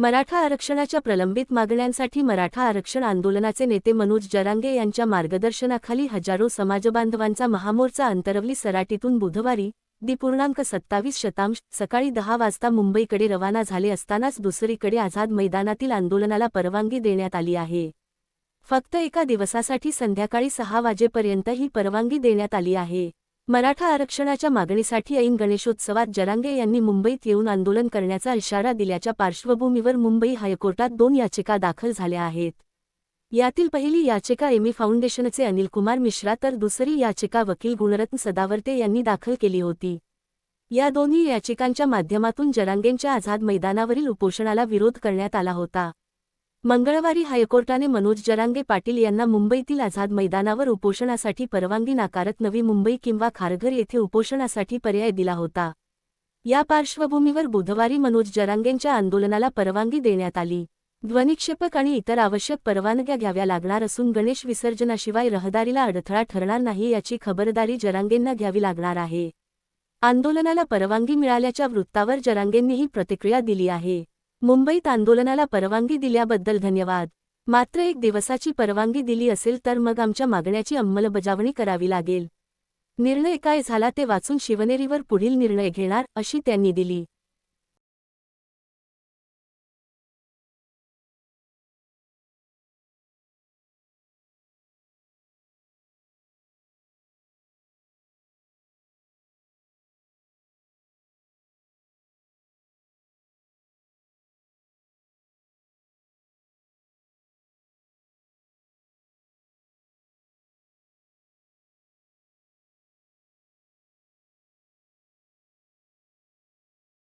मराठा आरक्षणाच्या प्रलंबित मागण्यांसाठी मराठा आरक्षण आंदोलनाचे नेते मनोज जरांगे यांच्या मार्गदर्शनाखाली हजारो समाजबांधवांचा महामोर्चा अंतरवली सराटीतून बुधवारी दि.27 सकाळी 10 वाजता मुंबईकडे रवाना झाले असतानाच दुसरीकडे आझाद मैदानातील आंदोलनाला परवानगी देण्यात आली आहे. फक्त एका दिवसासाठी संध्याकाळी 6 वाजेपर्यंत ही परवानगी देण्यात आली आहे. मराठा आरक्षणाच्या मागणीसाठी ऐन गणेशोत्सवात जरांगे यांनी मुंबईत येऊन आंदोलन करण्याचा इशारा दिल्याच्या पार्श्वभूमीवर मुंबई हायकोर्टात 2 याचिका दाखल झाल्या आहेत. यातील पहिली याचिका एमी फाउंडेशनचे अनिलकुमार मिश्रा तर दुसरी याचिका वकील गुणरत्न सदावर्ते यांनी दाखल केली होती. या दोन्ही याचिकांच्या माध्यमातून जरांगेंच्या आझाद मैदानावरील उपोषणाला विरोध करण्यात आला होता. मंगळवारी हायकोर्टाने मनोज जरांगे पाटील यांना मुंबईतील आझाद मैदानावर उपोषणासाठी परवानगी नाकारत नवी मुंबई किंवा खारघर येथे उपोषणासाठी पर्याय दिला होता. या पार्श्वभूमीवर बुधवारी मनोज जरांगेंच्या आंदोलनाला परवानगी देण्यात आली. ध्वनिक्षेपक आणि इतर आवश्यक परवानग्या घ्याव्या लागणार असून गणेश विसर्जनाशिवाय रहदारीला अडथळा ठरणार नाही याची खबरदारी जरांगेंना घ्यावी लागणार आहे. आंदोलनाला परवानगी मिळाल्याच्या वृत्तावर जरांगेंनीही प्रतिक्रिया दिली आहे. मुंबईत आंदोलनाला परवानगी दिल्याबद्दल धन्यवाद. मात्र 1 दिवसाची परवानगी दिली असेल तर मग आमच्या मागण्याची अंमलबजावणी करावी लागेल. निर्णय काय झाला ते वाचून शिवनेरीवर पुढील निर्णय घेणार, अशी त्यांनी दिली.